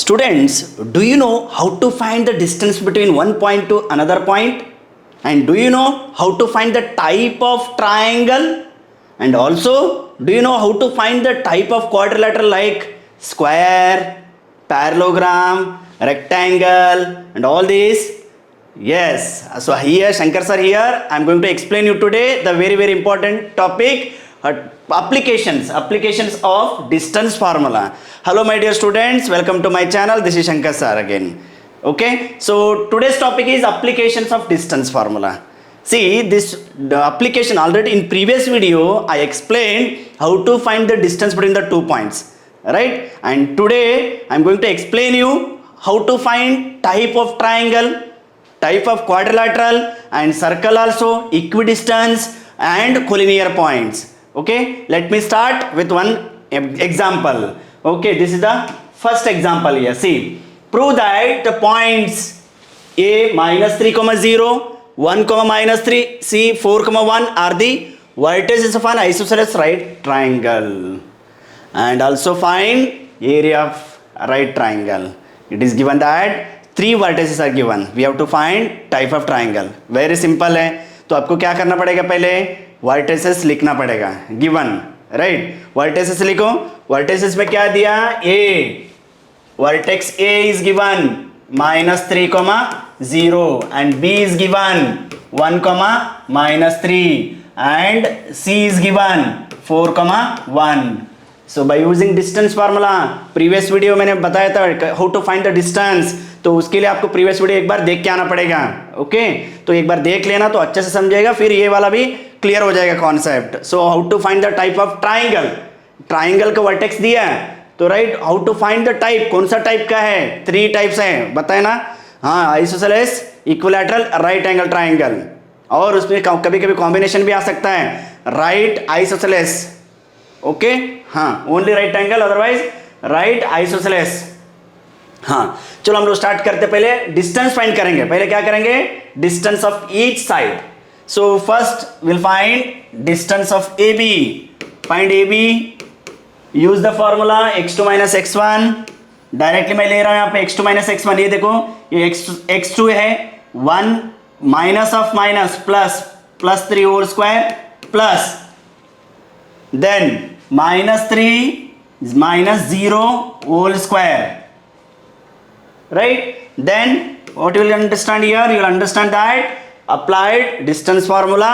Students, do you know how to find the distance between one point to another point? And do you know how to find the type of triangle? And also, do you know how to find the type of quadrilateral like square, parallelogram, rectangle, and all these? Yes. So here, Shankar sir here, I am going to explain you today the very important topic, applications of distance formula. Hello my dear students, welcome to my channel. This is Shankar sir again. Okay, so today's topic is applications of distance formula. See the application already in previous video I explained how to find the distance between the 2 points, right? And today I am going to explain you how to find type of triangle, type of quadrilateral, and circle also, equidistance and collinear points. Okay, let me start with one example. Okay, this is the first example here. See, prove that the points A minus 3 comma 0, 1 comma minus 3, C 4 comma 1 are the vertices of an isosceles right triangle. And also find area of right triangle. It is given that 3 vertices are given. We have to find type of triangle. Very simple है. तो आपको क्या करना पड़ेगा, पहले vertices लिखना पड़ेगा, given, right? Vertices लिखो. वर्टिसेस में क्या दिया? A, vertex A is given -3, 0 and B is given 1, -3 and C is given 4, 1. So by using distance formula, previous video मैंने बताया था how to find the distance, तो उसके लिए आपको प्रीवियस वीडियो एक बार देख के आना पड़ेगा. ओके, तो एक बार देख लेना तो अच्छे से समझेगा, फिर ये वाला भी क्लियर हो जाएगा concept. So how to find the type of triangle. Triangle का वर्टेक्स दिया है तो right, how to find the type, कौन सा टाइप का है? 3 टाइप्स हैं, बताए ना. हाँ, isosceles, equilateral, right angle triangle. और उसमें कभी कभी कॉम्बिनेशन भी आ सकता है, राइट आइसोसेलेस. ओके, हाँ, only right angle, otherwise right isosceles. हाँ, चलो हम लोग स्टार्ट करते. पहले डिस्टेंस फाइंड करेंगे. पहले क्या करेंगे? Distance of each side. So first will find distance of A B. Find A B, use the formula x2 - x1. Directly मैं ले रहा हूं यहां पे x2 - x1. ये देखो, ये x2 है, 1 minus of minus plus 3 whole square plus then -3 -0 whole square. Right? Then what you will understand here? You will understand that applied distance formula.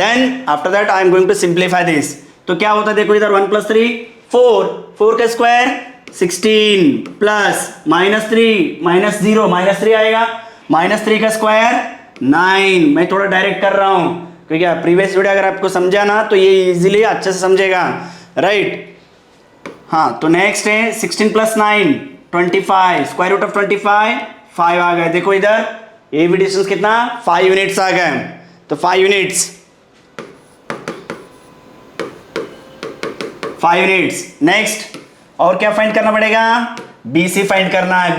Then after that I am going to simplify this. तो क्या होता है देखो इधर, 1 + 3 4 का square 16 plus -3 -0 -3 आएगा, -3 का square 9. मैं थोड़ा डायरेक्ट कर रहा हूं क्योंकि प्रीवियस वीडियो अगर आपको समझा ना तो ये इजीली अच्छे से समझेगा, राइट? हाँ, तो नेक्स्ट है 16 + 9 25, स्क्वायर रूट ऑफ 25 5 आ गए. देखो इधर ए बी डिस्टेंस कितना, 5 यूनिट्स आ गए. तो 5 यूनिट्स. नेक्स्ट और क्या फाइंड करना पड़ेगा? BC फाइंड करना है.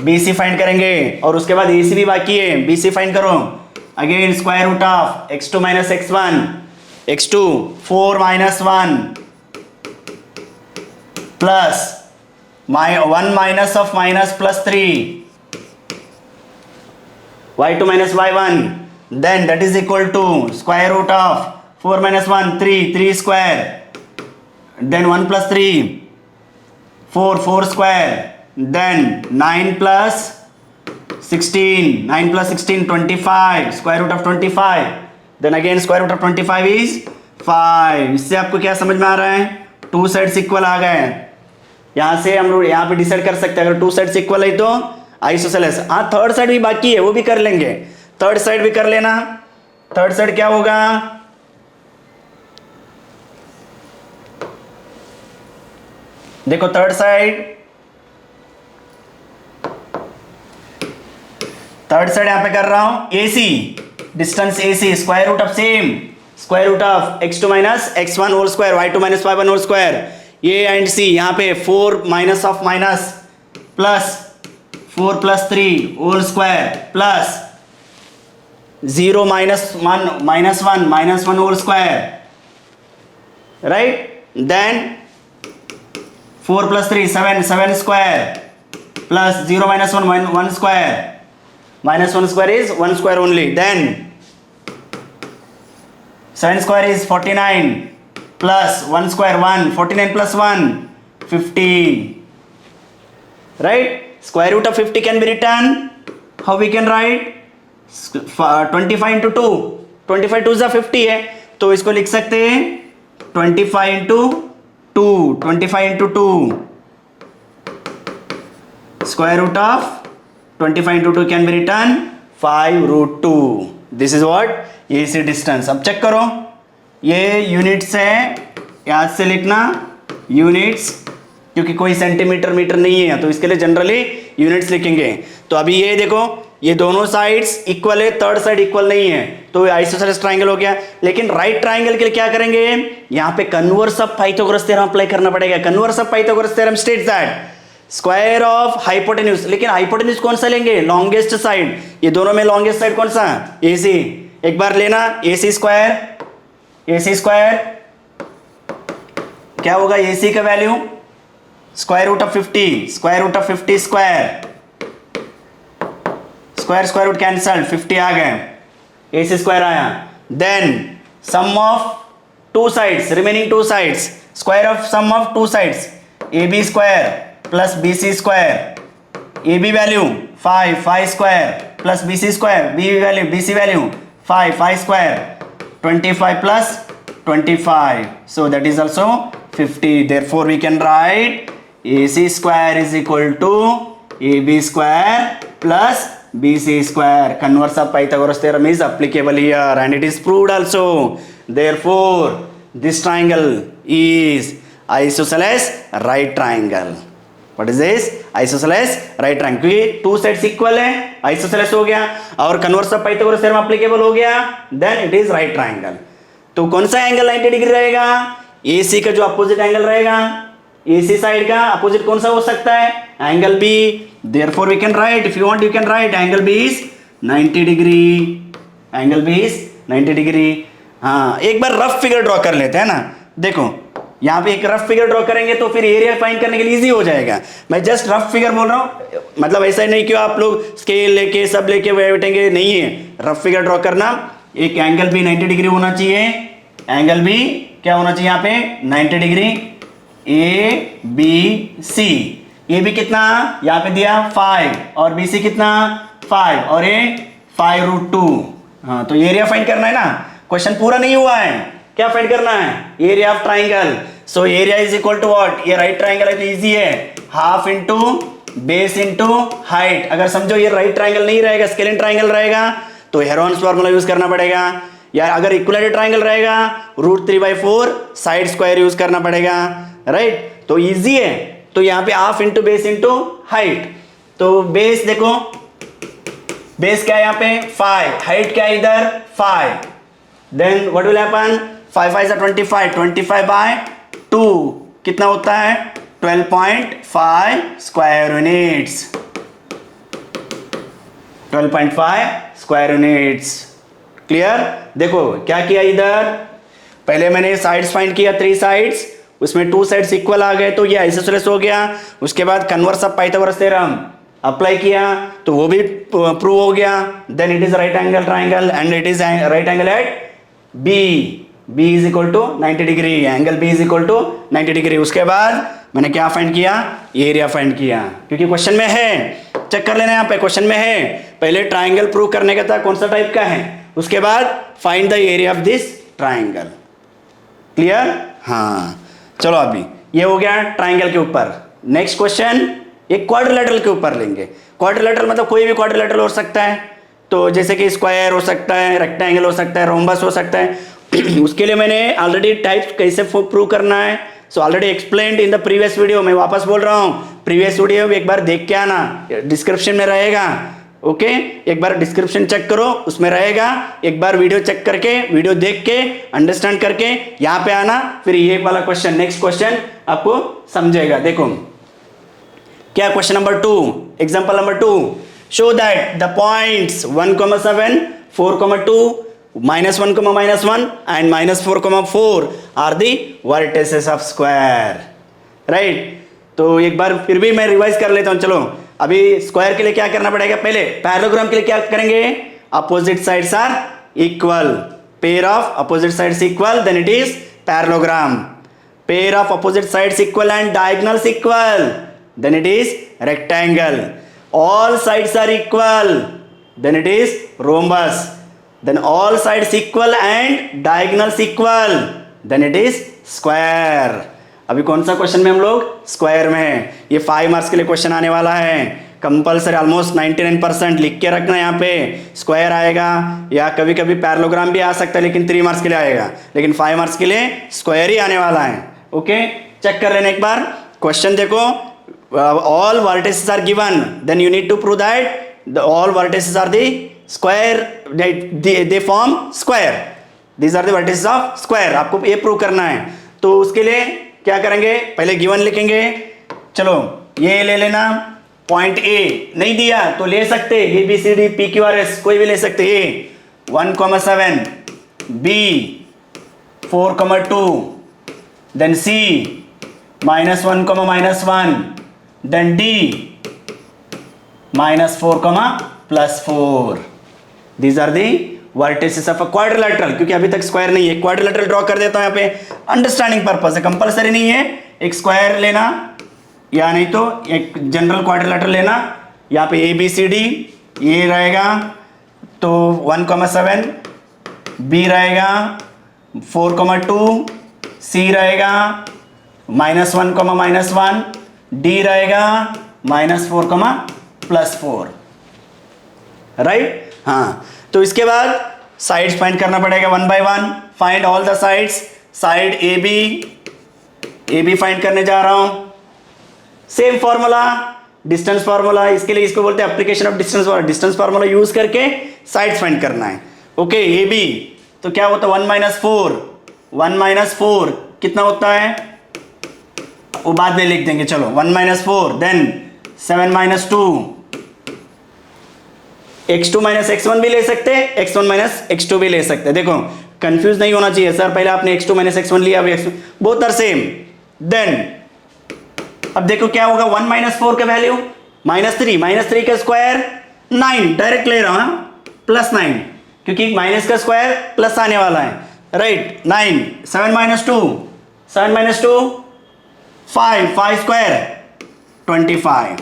BC फाइंड करेंगे और उसके बाद AC भी बाकी है. BC फाइंड करो. Again square root of x2 - x1, x2 4 - 1 plus 1 minus of minus +3, y2 - y1, then that is equal to square root of 4 - 1 3 square, then 1 + 3 4 square, then 9 + 16 25, square root of 25, then again square root of 25 is 5. इससे आपको क्या समझ में आ रहा है? 2 sides equal आ गए. यहां से हम लोग यहां पे डिसाइड कर सकते हैं, अगर 2 साइड्स इक्वल है तो आइसोसेलेस. हाँ, थर्ड साइड भी बाकी है, वो भी कर लेंगे. थर्ड साइड भी कर लेना. थर्ड साइड क्या होगा? देखो थर्ड साइड यहां पे कर रहा हूं. AC, distance AC, square root of same, square root of x2 - x1 whole square, y2 - y1 whole square. A and C यहाँ पे 4 minus of minus plus 4 + 3 whole square plus 0 - 1 whole square, right? Then 4 + 3 7 square plus 0 minus 1 square. Minus 1 square is 1 square only. Then 7 square is 49 plus 1 square 1. 49 plus 1 50. Right? Square root of 50 can be written. How we can write? 25 into 2. 25 2 is 50 है, तो इसको लिख सकते हैं 25 into 2. 25 into 2. Square root of 25 into 2 can be written 5 root 2. This is what? AC distance. अब check करो, ये units है, याद से लिखना यूनिट्स, क्योंकि कोई सेंटीमीटर मीटर नहीं है तो इसके लिए जनरली यूनिट्स लिखेंगे. तो अभी ये देखो, ये दोनों साइड्स इक्वल है, थर्ड साइड इक्वल नहीं है, तो आइसोसेलेस ट्रायंगल हो गया. लेकिन राइट ट्रायंगल के लिए क्या करेंगे? यहाँ पे converse of Pythagoras theorem apply करना पड़ेगा. Converse of Pythagoras theorem states that square of hypotenuse, लेकिन हाइपोटेन्यूज कौन सा लेंगे? Longest side. ये दोनों में लॉन्गेस्ट साइड कौन सा? AC. एक बार लेना AC स्क्वायर. AC स्क्वायर क्या होगा? AC का value square root of 50. Square root of 50 square. Square square root cancel, 50 आ गए, AC स्क्वायर आया. Then sum of two sides, remaining two sides, square of sum of two sides, AB square plus BC square. AB value 5, 5 square plus BC square, BC value 5, 5 square, 25 plus 25, so that is also 50. Therefore we can write AC square is equal to AB square plus BC square. Converse of Pythagoras theorem is applicable here and it is proved also. Therefore this triangle is isosceles right triangle. What is this? Isosceles right triangle. क्योंकि two sides equal है, isosceles हो गया, और converse of Pythagoras theorem applicable हो गया, then it is right triangle. तो कौन सा एंगल 90 डिग्री रहेगा? AC का जो अपोजिट एंगल रहेगा, AC साइड का अपोजिट कौन सा हो सकता है? Angle B. Therefore we can write, if you want you can write angle B is 90 degree. Angle B is 90 degree. हाँ, एक बार रफ फिगर ड्रॉ कर लेते हैं ना. देखो यहाँ पे एक रफ फिगर ड्रॉ करेंगे तो फिर एरिया फाइंड करने के लिए इजी हो जाएगा. मैं जस्ट रफ फिगर बोल रहा हूँ, मतलब ऐसा ही नहीं कि आप लोग स्केल लेके सब लेके बैठेंगे, नहीं है. रफ फिगर ड्रॉ करना, एक एंगल भी 90 डिग्री होना चाहिए. एंगल भी क्या होना चाहिए यहाँ पे? 90 डिग्री. ABC. ये भी कितना यहाँ पे दिया 5 और BC कितना 5 और ये 5 रूट 2. हाँ, तो एरिया फाइंड करना है ना. क्वेश्चन पूरा नहीं हुआ है, क्या फाइंड करना है? Area of triangle. So area is equal to what? ये राइट ट्राइंगल है तो इजी है, half into base into height. अगर समझो ये राइट ट्राइंगल नहीं रहेगा, स्केलिन ट्राइंगल रहेगा, तो हेरोन्स फार्मूला यूज करना पड़ेगा. या अगर इक्विलेटरल ट्राइंगल रहेगा, √3/4 साइड स्क्वायर यूज करना पड़ेगा. राइट, तो इजी है. तो यहाँ पे half into base into height. तो बेस देखो, बेस क्या है यहाँ पे? 5. हाइट क्या है इधर? 5. Then what will happen? 5 5 25, 25/2 कितना होता है? 12.5 square units. 12.5 square units. Clear? देखो क्या किया इधर, पहले मैंने साइड्स फाइंड किया, 3 साइड्स, उसमें 2 साइड्स इक्वल आ गए तो ये आइसोसेलेस हो गया. उसके बाद converse of Pythagoras theorem apply किया तो वो भी प्रूव हो गया. Then it is right angle triangle and it is right angle at B is equal to 90 degree. Angle B is equal to 90 degree. उसके बाद मैंने क्या फाइंड किया? एरिया फाइंड किया, क्योंकि क्वेश्चन में है. चेक कर लेना यहाँ पे, क्वेश्चन में है. पहले ट्राइंगल प्रूव करने का था, कौन सा टाइप का है, उसके बाद find the area of this triangle. Clear? हाँ, चलो अभी ये हो गया ट्राइंगल के ऊपर. नेक्स्ट क्वेश्चन एक क्वाड्रिलेटरल के ऊपर लेंगे. क्वाड्रिलेटरल मतलब कोई भी क्वाड्रिलेटरल हो सकता है. तो जैसे कि स्क्वायर हो सकता है, रेक्टेंगल हो सकता है, रोम्बस हो सकता है. उसके लिए मैंने ऑलरेडी टाइप्स कैसे प्रूव करना है, so already explained in the previous video. मैं वापस बोल रहा हूँ, प्रीवियस वीडियो एक बार देख के आना, डिस्क्रिप्शन में रहेगा. ओके, एक बार डिस्क्रिप्शन चेक करो, उसमें रहेगा. एक बार वीडियो चेक करके, वीडियो देख के, अंडरस्टैंड करके यहाँ पे आना, फिर ये वाला क्वेश्चन, नेक्स्ट क्वेश्चन आपको समझेगा. देखो क्या question number 2, example number 2. Show that the points 1,7, 4,2, -1, -1 and -4, 4 are the vertices of square. Right, तो एक बार फिर भी मैं रिवाइज कर लेता हूँ। चलो अभी स्क्वायर के लिए क्या करना पड़ेगा, पहले पैरेललोग्राम के लिए क्या करेंगे, opposite sides are equal, pair of opposite sides equal, then it is parallelogram. Pair of opposite sides equal and diagonals equal, then it is rectangle. All sides are equal, then it is rhombus. Then all sides equal and diagonals equal, then it is square. अभी कौन सा question में हम लोग, square में है। ये 5 marks के लिए क्वेश्चन आने वाला है कंपलसरी, ऑलमोस्ट 99% लिख के रखना। यहाँ पे स्क्वायर आएगा या कभी कभी पैरेललोग्राम भी आ सकता है, लेकिन 3 मार्क्स के लिए आएगा, लेकिन 5 मार्क्स के लिए स्क्वायर ही आने वाला है। ओके, चेक कर लेना एक बार क्वेश्चन। देखो, all vertices are given, then you need to prove that the all vertices are the square, they form square, these are the vertices of square। आपको ये प्रूव करना है, तो उसके लिए क्या करेंगे, पहले गिवन लिखेंगे। चलो ये ले लेना, पॉइंट ए नहीं दिया तो ले सकते, A B C D P Q R S कोई भी ले सकते। A 1,7, B 4,2, then C -1, then D -4, +4। These are the vertices of a quadrilateral। क्योंकि अभी तक स्क्वायर नहीं है, क्वाड्रिलेटरल ड्रॉ कर देता हूं यहाँ पे, अंडरस्टैंडिंग पर्पस है, कंपलसरी नहीं है। एक स्क्वायर लेना या नहीं तो एक जनरल क्वाड्रिलेटरल लेना। यहाँ पे ए बी सी डी ये रहेगा, तो 1,7, बी रहेगा 4,2, सी रहेगा -1, डी रहेगा -4, +4, राइट। हाँ, तो इसके बाद साइड्स फाइंड करना पड़ेगा 1 by 1। Find all the sides, side A B find करने जा रहा हूं। सेम फॉर्मूला, डिस्टेंस फॉर्मूला, इसके लिए इसको बोलते हैं application of distance. Distance formula use करके साइड्स फाइंड करना है। ओके, ए बी तो क्या होता है, 1 - 4 कितना होता है वो बाद में लिख देंगे। चलो 1 - 4, देन 7 - 2, x2 - x1 भी ले सकते हैं, x1 - x2 भी ले सकते हैं। देखो कंफ्यूज नहीं होना चाहिए, सर पहले आपने x2 - x1 लिया, अभी x2, both are same. Then अब देखो क्या होगा, 1 - 4 का वैल्यू -3 का स्क्वायर 9, डायरेक्ट ले रहा हूं +9, क्योंकि माइनस का स्क्वायर प्लस आने वाला है, right. 9, 7 - 2, 5 square 25,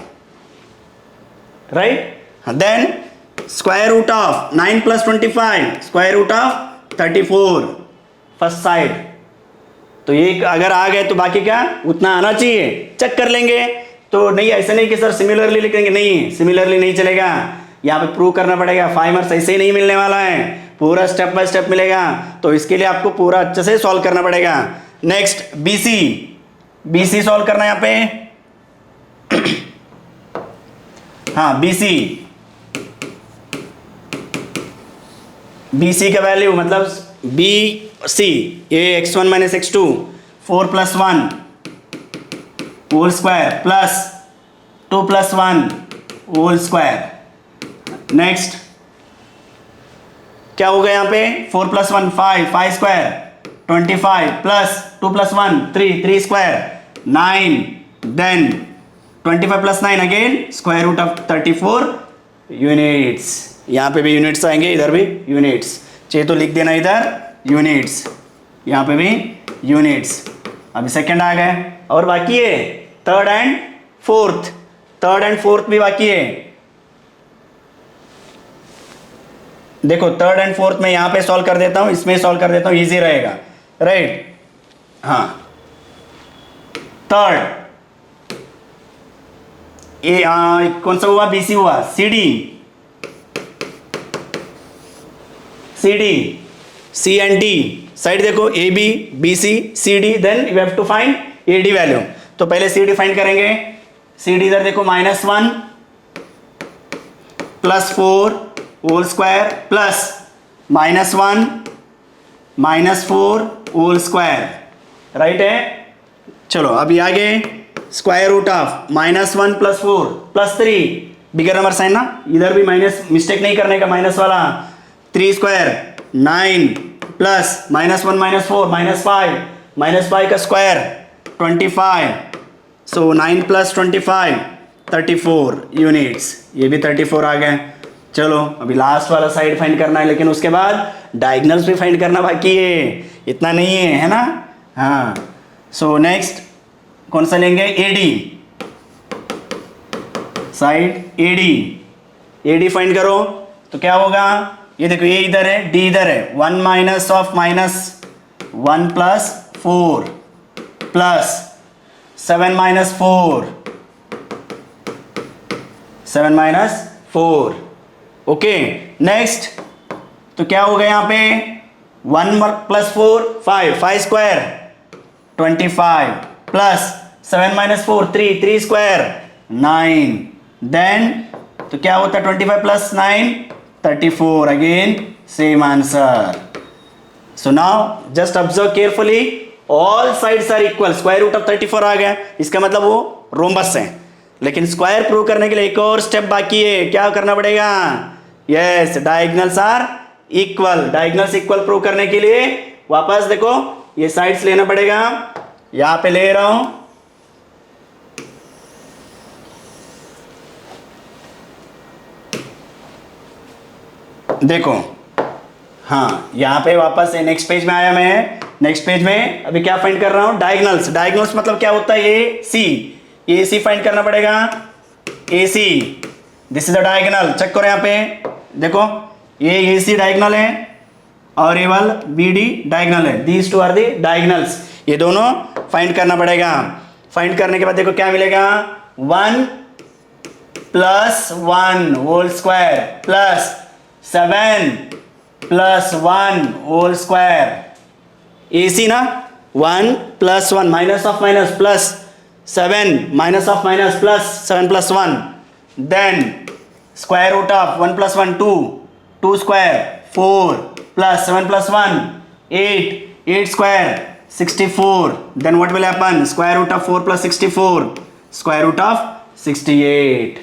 right. Then square root of 9 + 25, square root of 34, first side. तो ये अगर आ गए तो बाकी क्या उतना आना चाहिए, चेक कर लेंगे। तो नहीं, ऐसे नहीं कि सर सिमिलरली लिखेंगे, नहीं सिमिलरली नहीं चलेगा, यहाँ पे प्रूव करना पड़ेगा। 5 मार्क्स ऐसे ही नहीं मिलने वाला है, पूरा स्टेप बाय स्टेप मिलेगा, तो इसके लिए आपको पूरा अच्छे से सॉल्व करना पड़ेगा। नेक्स्ट बीसी सॉल्व करना है यहाँ पे। हाँ, BC का वैल्यू मतलब BC, ये x1 - x2 4 + 1 whole square plus 2 + 1 whole square. Next क्या होगा यहाँ पे, 4 + 1 5 square 25 plus 2 + 1 3 square 9, then 25 + 9 again square root of 34 units. यहाँ पे भी यूनिट्स आएंगे, इधर भी यूनिट्स चाहिए तो लिख देना, इधर यूनिट्स, यहाँ पे भी यूनिट्स। अभी सेकंड आ गए और बाकी है थर्ड एंड फोर्थ भी बाकी है। देखो थर्ड एंड फोर्थ में यहाँ पे सॉल्व कर देता हूँ, इसमें सॉल्व कर देता हूँ, इजी रहेगा, राइट। हाँ, थर्ड ये कौन सा हुआ, BC हुआ। CD C and D side देखो, AB BC CD, then you have to find AD value. तो पहले CD फाइंड करेंगे। CD इधर देखो -1 +4 whole square plus -1 -4 whole square, right है। चलो अभी आगे square root of -1 + 4 + 3, bigger number sign ना, इधर भी माइनस, मिस्टेक नहीं करने का, माइनस वाला 3 स्क्वायर 9 प्लस -1 - 4 -5 का स्क्वायर 25 सो 9 + 25 34 यूनिट्स, ये भी 34 आ गए। चलो अभी लास्ट वाला साइड फाइंड करना है, लेकिन उसके बाद डायगनल्स भी फाइंड करना बाकी है, इतना नहीं है ना। हाँ, सो नेक्स्ट कौन सा लेंगे? एडी साइड, एडी फाइंड करो तो क्या होगा? ये देखो, ये इधर है, डी इधर है, 1 minus of minus 1 + 4 plus 7 - 4, 7 - 4। Okay, next तो क्या होगा यहाँ पे? 1 + 4 5 स्क्वायर 25 प्लस 7 - 4 3 स्क्वायर 9। देन तो क्या होता है? 25 + 9 34, again same answer. So now just observe carefully, all sides are equal, square root of 34 आ गया, इसका मतलब वो रोम्बस है। लेकिन स्क्वायर प्रूव करने के लिए एक और स्टेप बाकी है, क्या करना पड़ेगा? Yes, diagonals are equal. Diagonals equal prove करने के लिए वापस देखो, ये साइड्स लेना पड़ेगा, यहां पे ले रहा हूं, देखो। हाँ, यहां पे वापस नेक्स्ट पेज में आया मैं। नेक्स्ट पेज में अभी क्या फाइंड कर रहा हूं? डायगनल्स। डायगनल्स मतलब क्या होता है? ए सी फाइंड करना पड़ेगा। A C, this is the diagonal. Check करो यहाँ पे, देखो ये ए सी डायगनल है और ये वाला बी डी डायगनल है। These two are the diagonals, ये दोनों फाइंड करना पड़ेगा। फाइंड करने के बाद देखो क्या मिलेगा? 1 + 1 whole square plus 7 + 1 whole square. AC ना, 1 + 1 minus of minus plus 7 minus of minus plus 7 + 1, then square root of 1 + 1 2 square 4 plus 7 + 1 8 square 64, then what will happen? Square root of 4 + 64, square root of 68।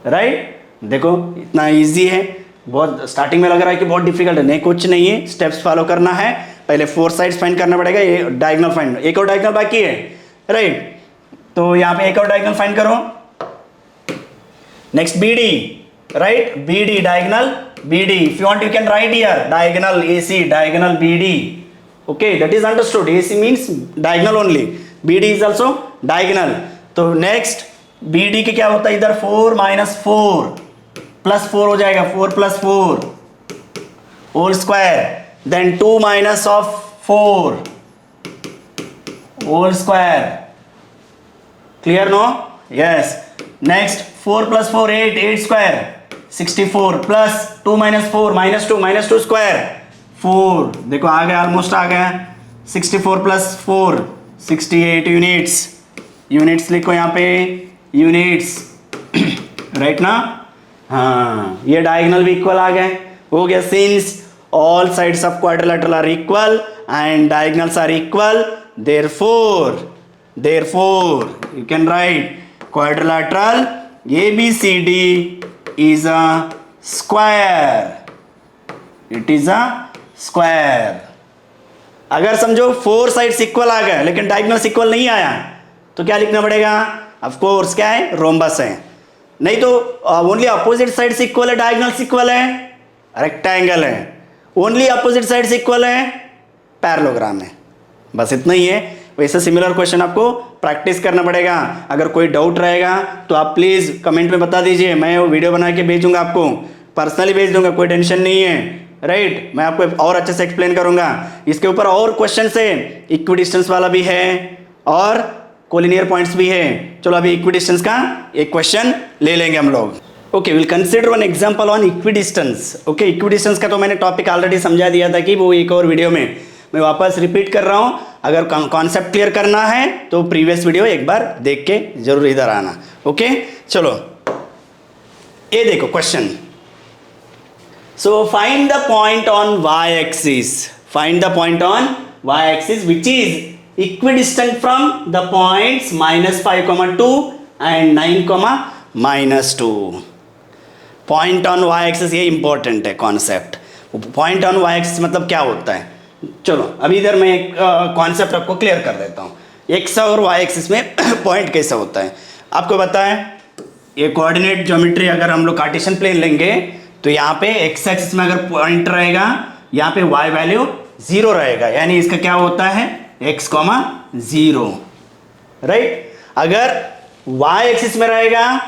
Right? देखो इतना easy है, बहुत starting में लग रहा है कि बहुत डिफिकल्ट है, नहीं, कुछ नहीं है, स्टेप्स फॉलो करना है। पहले 4 साइड्स फाइंड करना पड़ेगा, ये डायगोनल फाइंड, एक और डायगोनल बाकी है। राइट, तो यहाँ पे एक और डायगोनल फाइंड करो। Next BD, right, BD diagonal BD, if you want you can write here diagonal AC, diagonal BD। Okay, that is understood. AC means diagonal only, BD is also diagonal. तो next BD के क्या होता है? इधर 4 - 4 plus 4 हो जाएगा, 4 + 4 whole square, then 2 minus of 4 whole square. Clear no? Yes. Next 4 + 4 8 square 64 plus 2 - 4 -2 square 4। देखो आ गया, ऑलमोस्ट आ गया। 64 + 4 68 यूनिट्स लिखो यहाँ पे, यूनिट्स। राइट ना? हाँ, ये डायगोनल भी इक्वल आ गए, हो गया। Since all sides of quadrilateral are equal and diagonals are equal, therefore you can write quadrilateral ABCD is a square, it is a square। अगर समझो 4 साइड्स इक्वल आ गए लेकिन डायगोनल्स इक्वल नहीं आया तो क्या लिखना पड़ेगा? ऑफ कोर्स क्या है? रोम्बस है। नहीं तो ओनली अपोजिट साइड्स इक्वल है, डायगोनल्स इक्वल है, रेक्टेंगल है। ओनली अपोजिट साइड्स इक्वल है, पैरेललोग्राम है। बस इतना ही है। वैसे सिमिलर क्वेश्चन आपको प्रैक्टिस करना पड़ेगा। अगर कोई डाउट रहेगा तो आप प्लीज़ कमेंट में बता दीजिए, मैं वो वीडियो बना के भेजूंगा, आपको पर्सनली भेज दूंगा, कोई टेंशन नहीं है। राइट, मैं आपको और अच्छे से एक्सप्लेन करूंगा। इसके ऊपर और क्वेश्चन है, इक्विडिस्टेंस वाला भी है और कोलिनियर पॉइंट्स भी है। चलो अभी इक्विडिस्टेंस का एक क्वेश्चन ले लेंगे हम लोग। Okay, will consider one example on equidistance. Okay, equidistance का तो मैंने टॉपिक ऑलरेडी समझा दिया था कि वो एक और वीडियो में, मैं वापस रिपीट कर रहा हूँ। अगर कॉन्सेप्ट क्लियर करना है तो प्रीवियस वीडियो एक बार देख के जरूर इधर आना। ओके, चलो ये देखो question. So find the point on y axis, find the point on y axis which is equidistant from the points -5,2 and 9,-2। Point on y axis, ये इंपॉर्टेंट है concept. Point on y axis मतलब क्या होता है? चलो अभी इधर मैं एक कॉन्सेप्ट आपको क्लियर कर देता हूँ। एक्स और वाई एक्सिस में पॉइंट कैसा होता है आपको पता है। ये कोऑर्डिनेट ज्योमेट्री अगर हम लोग कार्टेशियन प्लेन लेंगे तो यहाँ पे एक्स एक्सिस में अगर पॉइंट रहेगा यहाँ पे वाई वैल्यू 0 रहेगा, यानी इसका क्या होता है x, 0, राइट। अगर वाई एक्सिस में रहेगा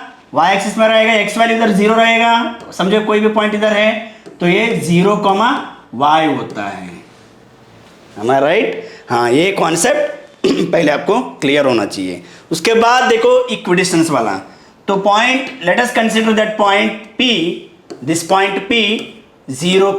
एक्स वैल्यू इधर 0 रहेगा, समझो कोई भी पॉइंट इधर है तो ये 0, y होता है, हमारा राइट। हाँ, ये कॉन्सेप्ट पहले आपको क्लियर होना चाहिए। उसके बाद देखो इक्विडिस्टेंस वाला, तो point let us consider that point P, this point P 0,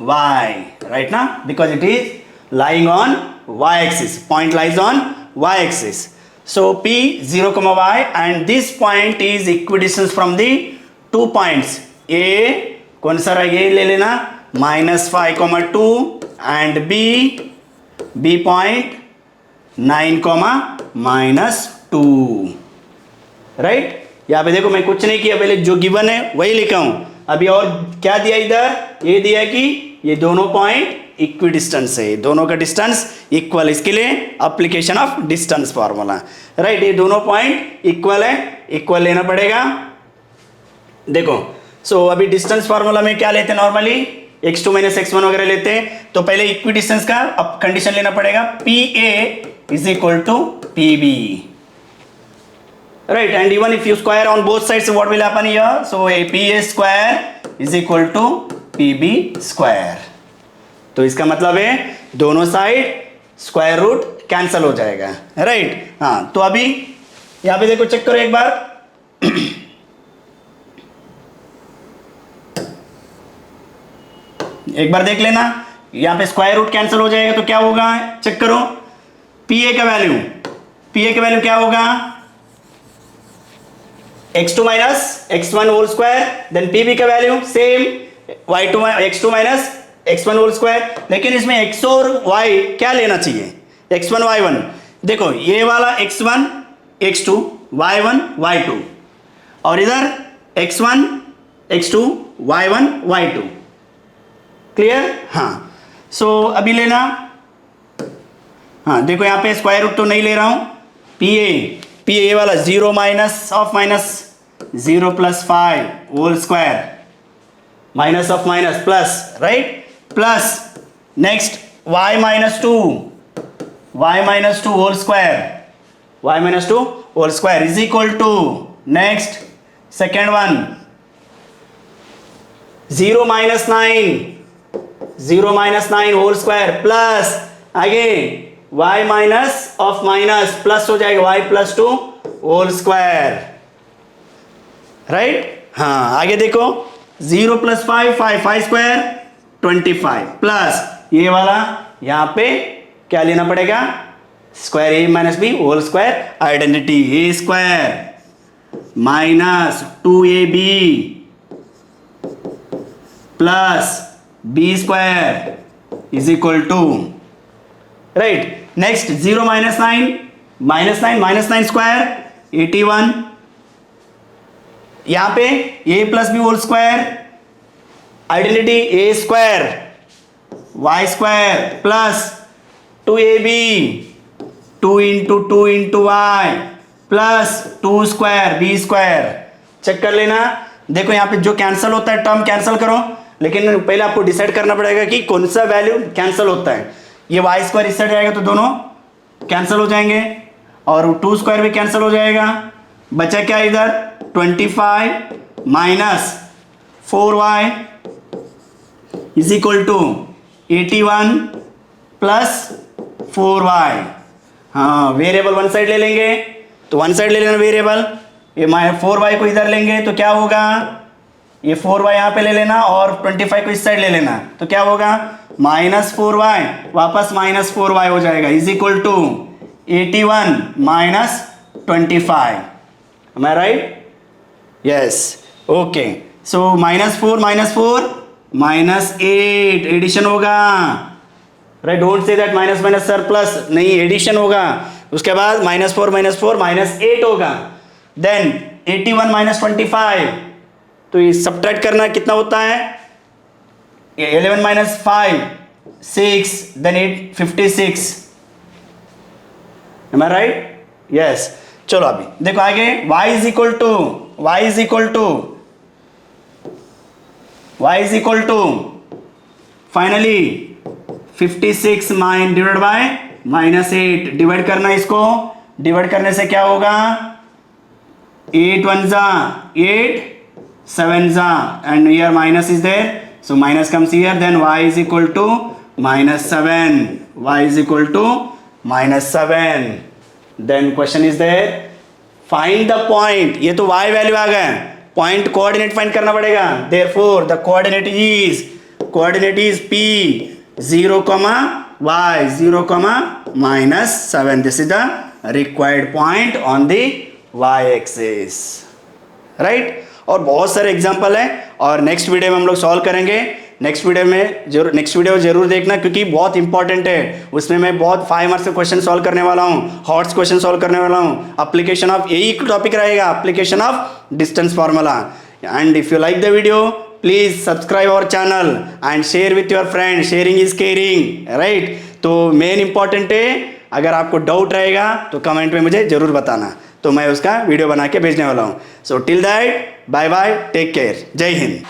y, right ना, because it is lying on y axis, point lies on y axis. So P 0, y and this point is equidistant from the 2 points A, कौन सा रहेगा ये ले लेना, -5, 2 and B point 9, -2, right. यहाँ पे देखो मैं कुछ नहीं किया, पहले जो गिवन है वही लिखा हूं। अभी और क्या दिया इधर, ये दिया कि ये दोनों पॉइंट इक्विडिस्टेंस है, दोनों का डिस्टेंस इक्वल, इसके लिए application of distance formula, right. ये दोनों पॉइंट इक्वल है, इक्वल लेना पड़ेगा। देखो सो अभी डिस्टेंस फार्मूला में क्या लेते हैं नॉर्मली, x2 - x1 वगैरह लेते हैं, तो पहले इक्विडिस्टेंस का अब कंडीशन लेना पड़ेगा, PA = PB, right, and even if you square on both sides, what will happen here? So a PA square = PB square, तो इसका मतलब है दोनों साइड स्क्वायर रूट कैंसल हो जाएगा, राइट। हाँ, तो अभी यहां पे देखो चेक करो एक बार देख लेना, यहां पे स्क्वायर रूट कैंसिल हो जाएगा तो क्या होगा, चेक करो, PA का वैल्यू क्या होगा, x2 - x1 whole square, then PB का value same x2 - x1 whole square, लेकिन इसमें x और y क्या लेना चाहिए, x1 y1, देखो ये वाला x1 x2 y1 y2 और इधर x1 x2 y1 y2, clear. हाँ, सो अभी लेना, हाँ देखो यहाँ पे स्क्वायर रूट तो नहीं ले रहा हूं, PA ये वाला 0 - 0 + 5 whole square, minus of minus plus, right, plus next y - 2 whole square is equal to, next second one 0 - 9 whole square plus again y minus of minus plus हो जाएगा y + 2 होल स्क्वायर, राइट। हाँ, आगे देखो 0 + 5 square 25 plus ये वाला यहां पे क्या लेना पड़ेगा, square A - B whole square, identity A square minus 2AB plus B square is equal to, right. Next 0 - 9 square 81, यहां पे A + B whole square, identity A square Y square plus 2AB 2 × 2 × Y plus 2 square B square, check कर लेना। देखो यहां पे जो cancel होता है टर्म कैंसिल करो, लेकिन पहले आपको डिसाइड करना पड़ेगा कि कौन सा वैल्यू कैंसिल होता है। ये y स्क्वायर इस साइड जाएगा तो दोनों कैंसिल हो जाएंगे और 2 स्क्वायर भी कैंसिल हो जाएगा, बचा क्या इधर 25 minus 4y is equal to 81 plus 4y। हाँ, वेरिएबल वन साइड ले लेंगे तो वन साइड ले लेना वेरिएबल, ये 4y को इधर लेंगे तो क्या होगा, ये 4y यहाँ पे ले लेना और 25 को इस साइड ले लेना तो क्या होगा, -4y वापस -4y हो जाएगा is equal to 81 minus 25, am I right? Yes, okay, so -4 -8 addition होगा, right, don't say that minus minus sir plus, नहीं एडिशन होगा, उसके बाद -4 -8 होगा, देन 81 - 25, तो ये सब्ट्रैक्ट करना कितना होता है, 11 - 5 6, देन 8 56, एम आई राइट? यस। चलो अभी देखो आगे, y is equal to finally 56 divide by -8, divide करना इसको, डिवाइड करने से क्या होगा, 8 1 जा 8 7 जा and here minus is there, so minus comes here, then y is equal to -7, y is equal to -7। Then question is there, find the point, ये तो y वैल्यू आ गया, पॉइंट कोऑर्डिनेट फाइंड करना पड़ेगा, therefore the coordinate is p 0, y 0, -7, this is the required point on the y axis, right. और बहुत सारे example है और नेक्स्ट वीडियो में हम लोग सॉल्व करेंगे। नेक्स्ट वीडियो जरूर देखना क्योंकि बहुत इंपॉर्टेंट है, उसमें मैं बहुत 5 मार्क्स के क्वेश्चन सॉल्व करने वाला हूँ, हॉट्स क्वेश्चन सॉल्व करने वाला हूँ, एप्लीकेशन ऑफ, यही टॉपिक रहेगा, application of distance formula. And if you like the video please subscribe our channel and share with your friend, sharing is caring, right. तो main important है, अगर आपको doubt रहेगा तो कमेंट में मुझे जरूर बताना, तो मैं उसका वीडियो बना के भेजने वाला हूँ। So till that bye bye, take care, Jai Hind.